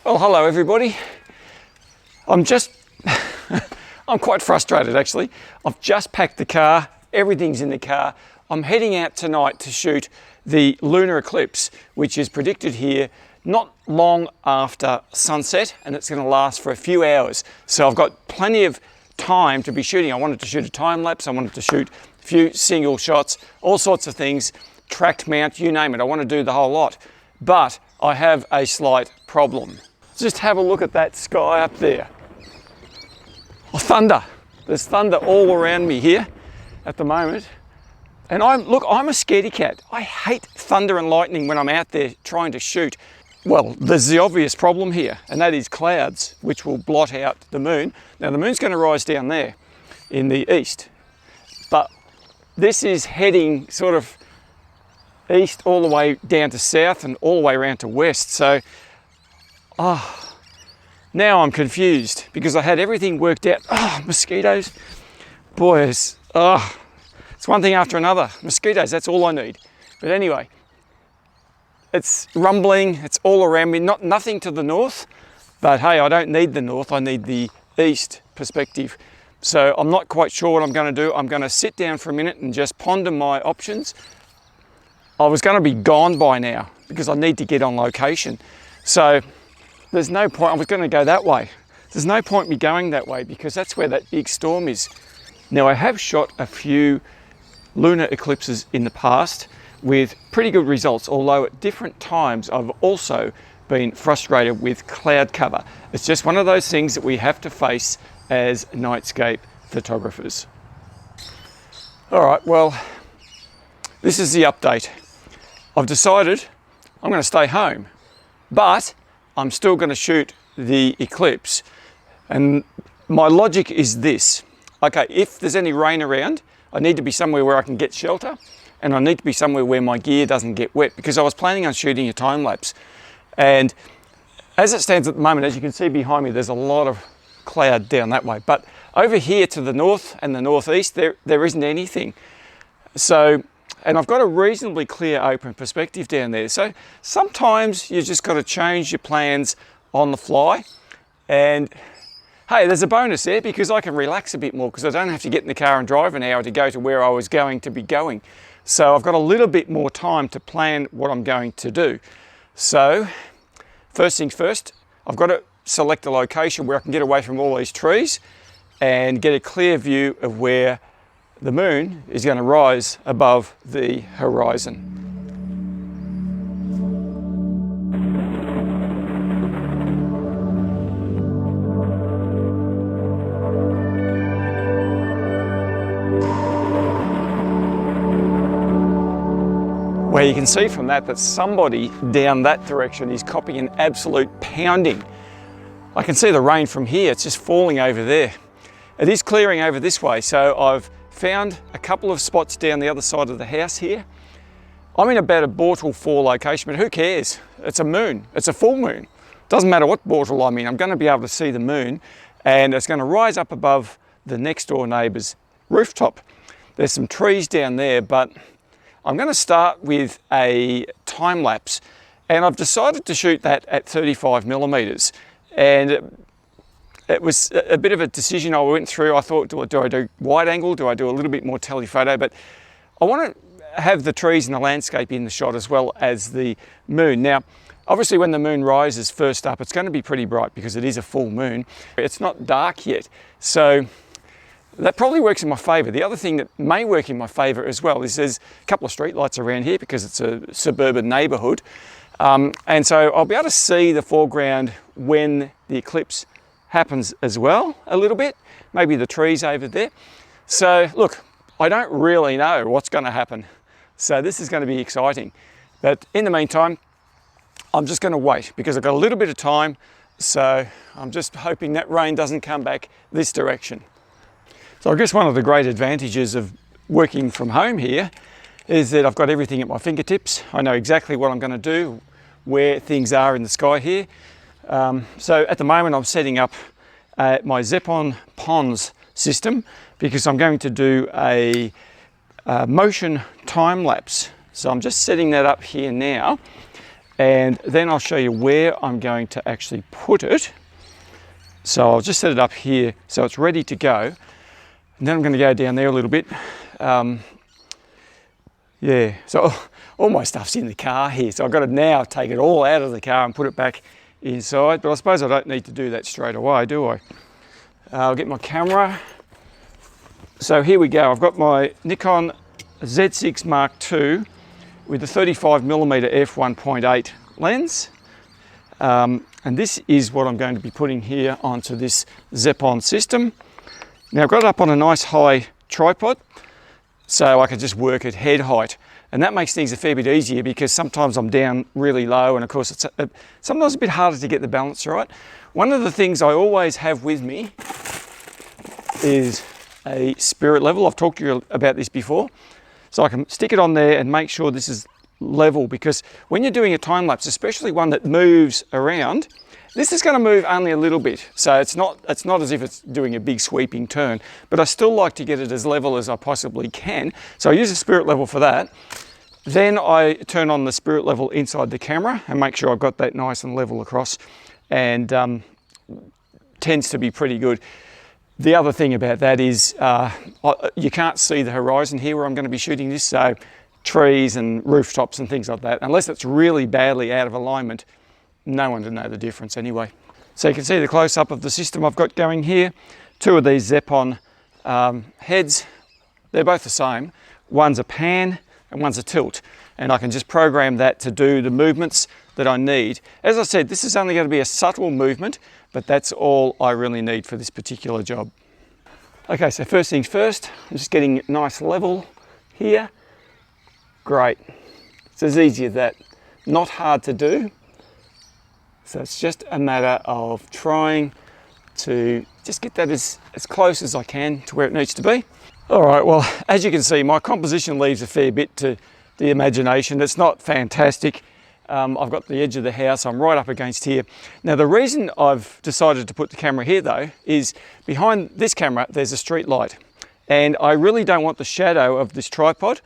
Well, hello everybody. I'm quite frustrated actually. I've just packed the car, everything's in the car. I'm heading out tonight to shoot the lunar eclipse, which is predicted here not long after sunset, and it's going to last for a few hours. So I've got plenty of time to be shooting. I wanted to shoot a time lapse, I wanted to shoot a few single shots, all sorts of things, tracked mount, you name it. I want to do the whole lot. But I have a slight problem. Just have a look at that sky up there. Oh, thunder. There's thunder all around me here at the moment. And I'm a scaredy cat. I hate thunder and lightning when I'm out there trying to shoot. Well, there's the obvious problem here, and that is clouds, which will blot out the moon. Now the moon's going to rise down there in the east, but this is heading sort of east all the way down to south and all the way around to west. So now I'm confused because I had everything worked out. Mosquitoes, boys, it's one thing after another. Mosquitoes, that's all I need. But anyway, it's rumbling, it's all around me, nothing to the north, but hey, I don't need the north, I need the east perspective. So I'm not quite sure what I'm going to do. I'm going to sit down for a minute and just ponder my options. I was going to be gone by now because I need to get on location. So there's no point, I was going to go that way. There's no point me going that way because that's where that big storm is. Now I have shot a few lunar eclipses in the past with pretty good results, although at different times I've also been frustrated with cloud cover. It's just one of those things that we have to face as Nightscape photographers. All right, well, this is the update. I've decided I'm going to stay home, but I'm still going to shoot the eclipse. And my logic is this. Okay, if there's any rain around, I need to be somewhere where I can get shelter, and I need to be somewhere where my gear doesn't get wet, because I was planning on shooting a time lapse. And as it stands at the moment, as you can see behind me, there's a lot of cloud down that way. But over here to the north and the northeast, there isn't anything. So, and I've got a reasonably clear open perspective down there. So sometimes you just got to change your plans on the fly. And hey, there's a bonus there because I can relax a bit more because I don't have to get in the car and drive an hour to go to where I was going to be going. So I've got a little bit more time to plan what I'm going to do. So first things first, I've got to select a location where I can get away from all these trees and get a clear view of where the moon is going to rise above the horizon. Where you can see from that somebody down that direction is copying an absolute pounding. I can see the rain from here, it's just falling over there. It is clearing over this way, so I've found a couple of spots down the other side of the house here. I'm in about a Bortle 4 location, but who cares? It's a moon, it's a full moon. Doesn't matter what Bortle I'm in, I'm going to be able to see the moon, and it's going to rise up above the next door neighbour's rooftop. There's some trees down there, but I'm going to start with a time lapse, and I've decided to shoot that at 35mm. And it was a bit of a decision I went through. I thought, do I do wide angle? Do I do a little bit more telephoto? But I want to have the trees and the landscape in the shot as well as the moon. Now, obviously when the moon rises first up, it's going to be pretty bright because it is a full moon. It's not dark yet. So that probably works in my favour. The other thing that may work in my favour as well is there's a couple of street lights around here because it's a suburban neighbourhood. And so I'll be able to see the foreground when the eclipse happens as well, a little bit. Maybe the trees over there. So look, I don't really know what's going to happen. So this is going to be exciting. But in the meantime, I'm just going to wait because I've got a little bit of time. So I'm just hoping that rain doesn't come back this direction. So I guess one of the great advantages of working from home here is that I've got everything at my fingertips. I know exactly what I'm going to do, where things are in the sky here. So at the moment I'm setting up my Zeppon Pons system because I'm going to do a motion time lapse. So I'm just setting that up here now. and then I'll show you where I'm going to actually put it. So I'll just set it up here so it's ready to go. And then I'm going to go down there a little bit. Yeah, so all my stuff's in the car here, so I've got to now take it all out of the car and put it back inside, but I suppose I don't need to do that straight away, do I? I'll get my camera. So here we go. I've got my Nikon Z6 Mark II with the 35mm f1.8 lens. And this is what I'm going to be putting here onto this Zepon system. Now I've got it up on a nice high tripod, so I can just work at head height. And that makes things a fair bit easier because sometimes I'm down really low, and of course it's sometimes a bit harder to get the balance right. One of the things I always have with me is a spirit level. I've talked to you about this before. So I can stick it on there and make sure this is level, because when you're doing a time lapse, especially one that moves around, this is going to move only a little bit. So it's not as if it's doing a big sweeping turn, but I still like to get it as level as I possibly can. So I use a spirit level for that. Then I turn on the spirit level inside the camera and make sure I've got that nice and level across, and tends to be pretty good. The other thing about that is you can't see the horizon here where I'm going to be shooting this, so trees and rooftops and things like that, unless it's really badly out of alignment, no one to know the difference anyway. So you can see the close-up of the system I've got going here. Two of these Zepon heads, they're both the same. One's a pan and one's a tilt, and I can just program that to do the movements that I need. As I said, this is only going to be a subtle movement, but that's all I really need for this particular job. Okay, so first things first, I'm just getting it nice level here. Great, it's as easy as that. Not hard to do. So it's just a matter of trying to just get that as close as I can to where it needs to be. All right, well, as you can see, my composition leaves a fair bit to the imagination. It's not fantastic. I've got the edge of the house, I'm right up against here. Now the reason I've decided to put the camera here though, is behind this camera there's a street light. And I really don't want the shadow of this tripod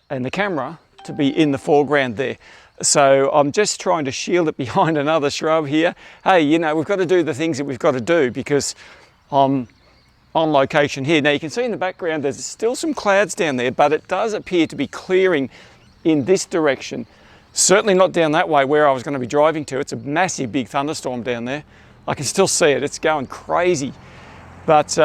and the camera to be in the foreground there. So I'm just trying to shield it behind another shrub here. Hey, you know, we've got to do the things that we've got to do because I'm on location here. Now you can see in the background there's still some clouds down there, but it does appear to be clearing in this direction. Certainly not down that way where I was going to be driving to. It's a massive big thunderstorm down there. I can still see it, it's going crazy. But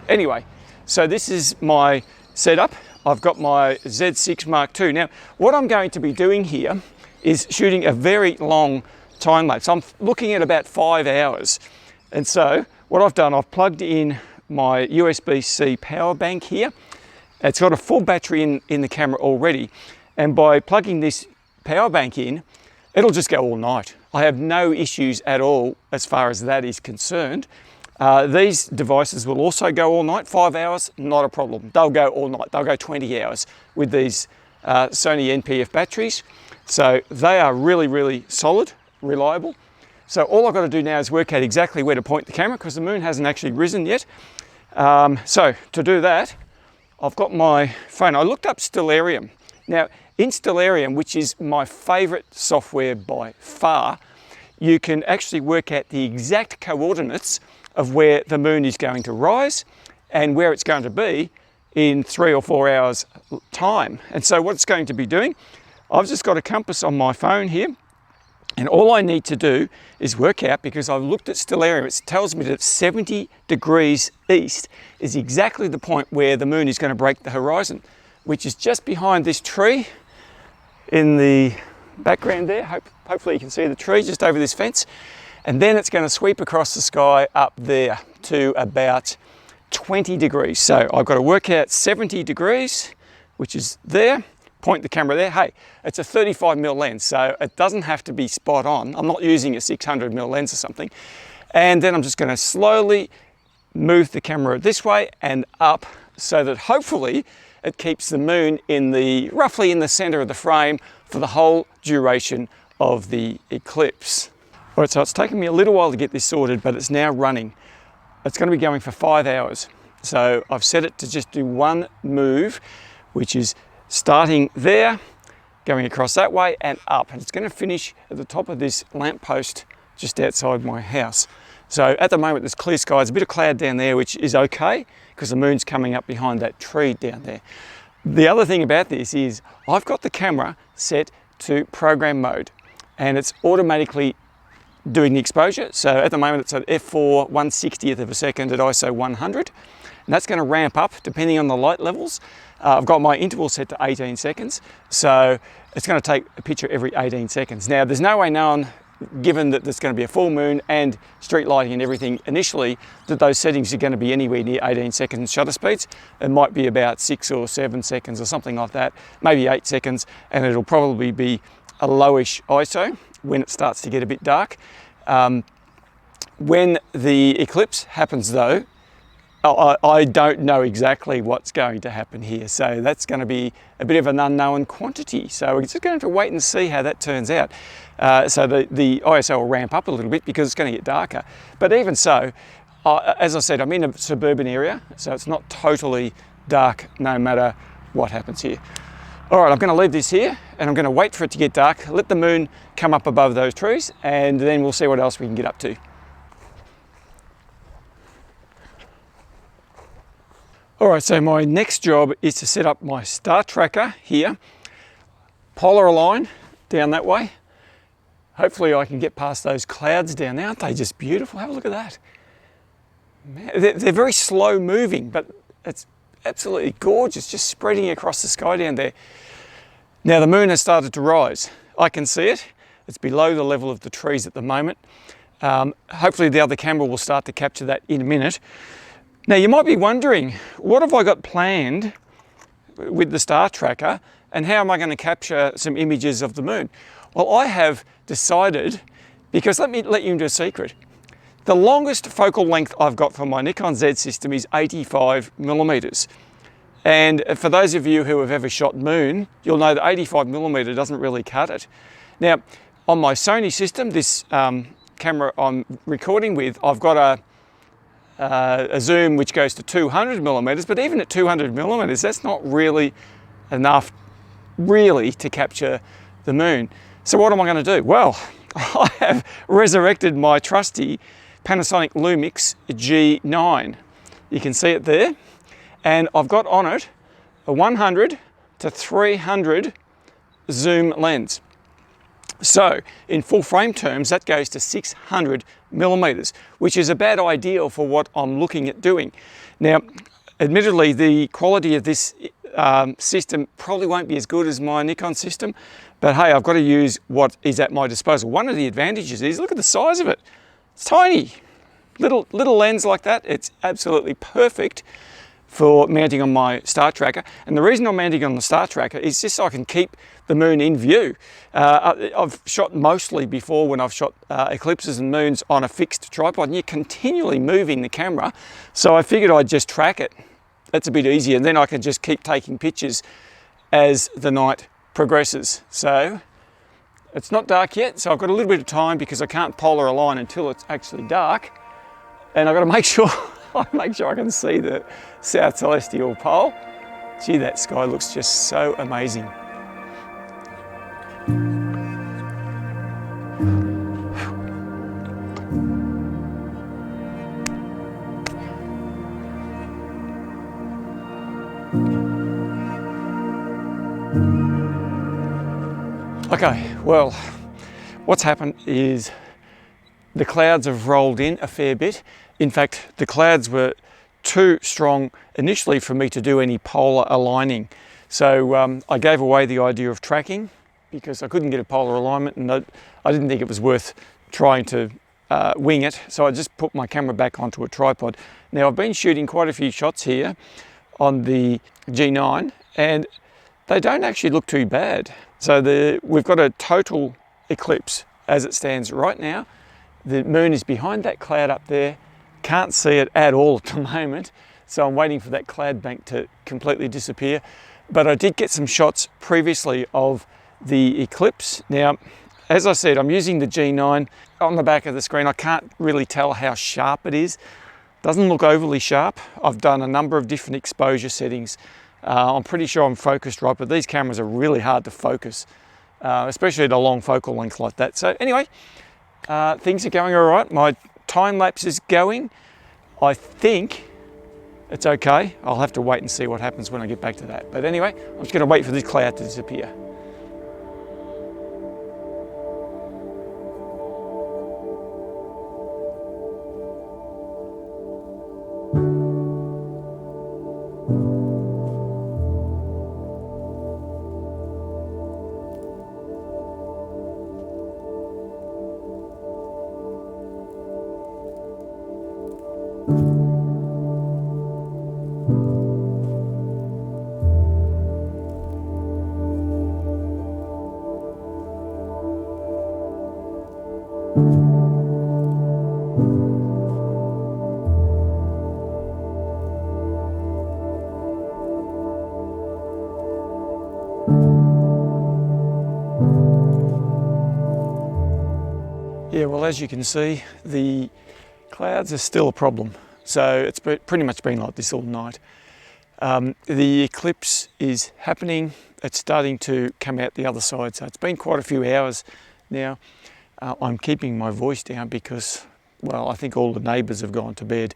anyway, so this is my setup. I've got my Z6 Mark II. Now, what I'm going to be doing here is shooting a very long time lapse. I'm looking at about 5 hours. And so what I've done, I've plugged in my USB-C power bank here. It's got a full battery in the camera already. And by plugging this power bank in, it'll just go all night. I have no issues at all as far as that is concerned. These devices will also go all night. 5 hours, not a problem. They'll go all night. They'll go 20 hours with these Sony NPF batteries. So they are really, really solid, reliable. So all I've got to do now is work out exactly where to point the camera because the moon hasn't actually risen yet. So to do that, I've got my phone. I looked up Stellarium. Now, in Stellarium, which is my favorite software by far, you can actually work out the exact coordinates of where the moon is going to rise and where it's going to be in 3 or 4 hours time. And so what it's going to be doing, I've just got a compass on my phone here, and all I need to do is work out, because I've looked at Stellarium, it tells me that 70 degrees east is exactly the point where the moon is going to break the horizon, which is just behind this tree in the background there. Hopefully you can see the tree just over this fence. And then it's going to sweep across the sky up there to about 20 degrees. So I've got to work out 70 degrees, which is there, point the camera there. Hey, it's a 35mm lens, so it doesn't have to be spot on. I'm not using a 600mm lens or something. And then I'm just going to slowly move the camera this way and up so that hopefully it keeps the moon roughly in the center of the frame for the whole duration of the eclipse. All right, so it's taken me a little while to get this sorted, but it's now running. It's going to be going for 5 hours. So I've set it to just do one move, which is starting there, going across that way and up. And it's going to finish at the top of this lamppost just outside my house. So at the moment there's clear skies, a bit of cloud down there, which is okay because the moon's coming up behind that tree down there. The other thing about this is I've got the camera set to program mode and it's automatically doing the exposure. So at the moment it's at f4 1/60th of a second at ISO 100. And that's going to ramp up depending on the light levels. I've got my interval set to 18 seconds. So it's going to take a picture every 18 seconds. Now there's no way known, given that there's going to be a full moon and street lighting and everything initially, that those settings are going to be anywhere near 18 second shutter speeds. It might be about 6 or 7 seconds or something like that, maybe 8 seconds, and it'll probably be a lowish ISO when it starts to get a bit dark. When the eclipse happens though, I don't know exactly what's going to happen here. So that's going to be a bit of an unknown quantity. So we're just going to have to wait and see how that turns out. So the ISO will ramp up a little bit because it's going to get darker. But even so, as I said, I'm in a suburban area, so it's not totally dark no matter what happens here. All right, I'm going to leave this here and I'm going to wait for it to get dark, let the moon come up above those trees, and then we'll see what else we can get up to. All right, so my next job is to set up my star tracker here, polar align down that way. Hopefully I can get past those clouds down there. Aren't they just beautiful? Have a look at that. Man, they're very slow moving, but it's absolutely gorgeous, just spreading across the sky down there. Now the moon has started to rise. I can see it. It's below the level of the trees at the moment. Hopefully the other camera will start to capture that in a minute. Now you might be wondering, what have I got planned with the star tracker and how am I going to capture some images of the moon? Well, I have decided, because let me let you into a secret. The longest focal length I've got for my Nikon Z system is 85mm. And for those of you who have ever shot moon, you'll know that 85mm doesn't really cut it. Now, on my Sony system, this camera I'm recording with, I've got a zoom which goes to 200mm, but even at 200mm, that's not really enough really to capture the moon. So what am I going to do? Well, I have resurrected my trusty Panasonic Lumix G9. You can see it there. And I've got on it a 100 to 300 zoom lens. So in full frame terms, that goes to 600mm, which is about ideal for what I'm looking at doing. Now, admittedly, the quality of this system probably won't be as good as my Nikon system, but hey, I've got to use what is at my disposal. One of the advantages is, look at the size of it. It's tiny. Little lens like that, it's absolutely perfect for mounting on my star tracker. And the reason I'm mounting on the star tracker is just so I can keep the moon in view. I've shot mostly before when I've shot eclipses and moons on a fixed tripod, and you're continually moving the camera. So I figured I'd just track it. That's a bit easier. And then I can just keep taking pictures as the night progresses. So it's not dark yet, so I've got a little bit of time because I can't polar align until it's actually dark. And I've got to make sure I can see the South Celestial Pole. Gee, that sky looks just so amazing. Okay, well, what's happened is the clouds have rolled in a fair bit. In fact, the clouds were too strong initially for me to do any polar aligning. So I gave away the idea of tracking because I couldn't get a polar alignment, and I didn't think it was worth trying to wing it. So I just put my camera back onto a tripod. Now I've been shooting quite a few shots here on the G9 and they don't actually look too bad. So we've got a total eclipse as it stands right now. The moon is behind that cloud up there. Can't see it at all at the moment. So I'm waiting for that cloud bank to completely disappear. But I did get some shots previously of the eclipse. Now, as I said, I'm using the G9 on the back of the screen. I can't really tell how sharp it is. Doesn't look overly sharp. I've done a number of different exposure settings I'm pretty sure I'm focused right, but these cameras are really hard to focus, especially at a long focal length like that. So anyway, things are going all right. My time lapse is going. I think it's okay. I'll have to wait and see what happens when I get back to that. But anyway, I'm just going to wait for this cloud to disappear. Yeah, well, as you can see, the clouds are still a problem. So it's pretty much been like this all night. The eclipse is happening. It's starting to come out the other side. So it's been quite a few hours now. I'm keeping my voice down because, well, I think all the neighbours have gone to bed.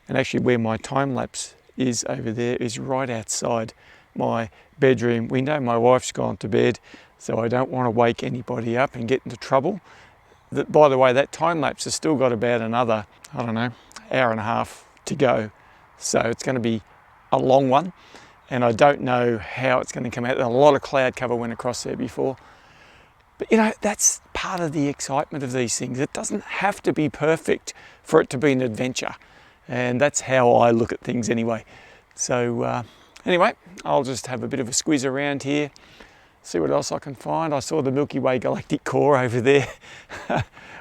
And actually where my time lapse is over there is right outside my bedroom window. My wife's gone to bed, so I don't want to wake anybody up and get into trouble. By the way, that time lapse has still got about another, I don't know, hour and a half to go. So it's going to be a long one, and I don't know how it's going to come out. A lot of cloud cover went across there before. But you know, that's part of the excitement of these things. It doesn't have to be perfect for it to be an adventure. And that's how I look at things anyway. So anyway, I'll just have a bit of a squeeze around here, see what else I can find. I saw the Milky Way galactic core over there.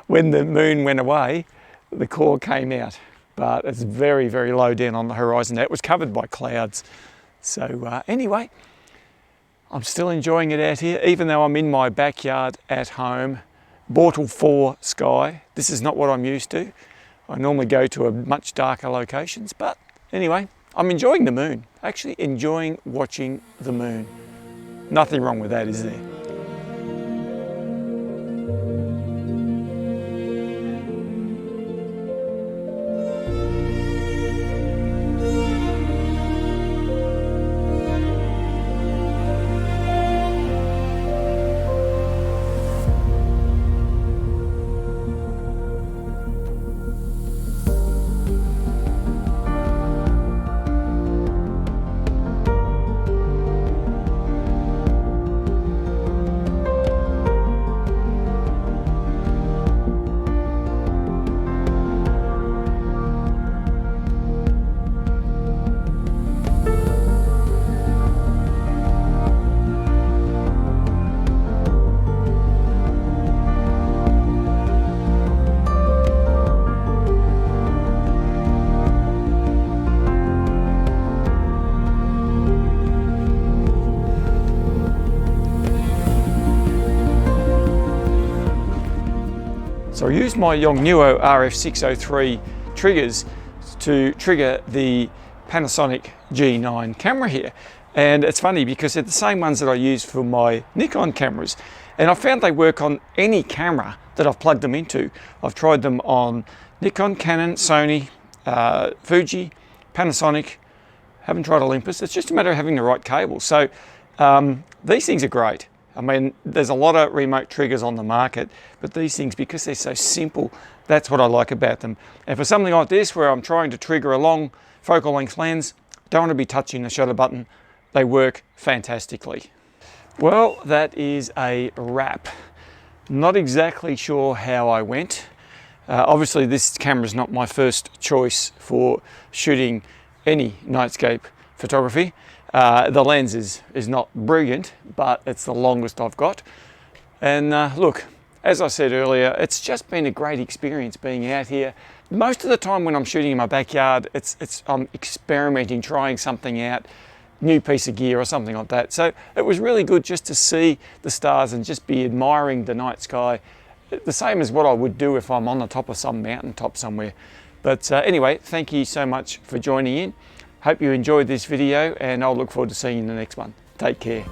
When the moon went away, the core came out, but it's very, very low down on the horizon. It was covered by clouds. So anyway, I'm still enjoying it out here, even though I'm in my backyard at home. Bortle 4 sky. This is not what I'm used to. I normally go to a much darker locations, but anyway, I'm enjoying the moon. Actually enjoying watching the moon. Nothing wrong with that, is there? So I used my Yongnuo RF603 triggers to trigger the Panasonic G9 camera here. And it's funny because they're the same ones that I use for my Nikon cameras. And I found they work on any camera that I've plugged them into. I've tried them on Nikon, Canon, Sony, Fuji, Panasonic. Haven't tried Olympus. It's just a matter of having the right cable. So these things are great. I mean, there's a lot of remote triggers on the market, but these things, because they're so simple, that's what I like about them. And for something like this, where I'm trying to trigger a long focal length lens, don't want to be touching the shutter button. They work fantastically. Well, that is a wrap. Not exactly sure how I went. Obviously, this camera is not my first choice for shooting any nightscape photography. The lens is not brilliant, but it's the longest I've got. And look, as I said earlier, it's just been a great experience being out here. Most of the time when I'm shooting in my backyard, I'm experimenting, trying something out, new piece of gear or something like that. So it was really good just to see the stars and just be admiring the night sky, the same as what I would do if I'm on the top of some mountaintop somewhere. But anyway, thank you so much for joining in. Hope you enjoyed this video, and I'll look forward to seeing you in the next one. Take care.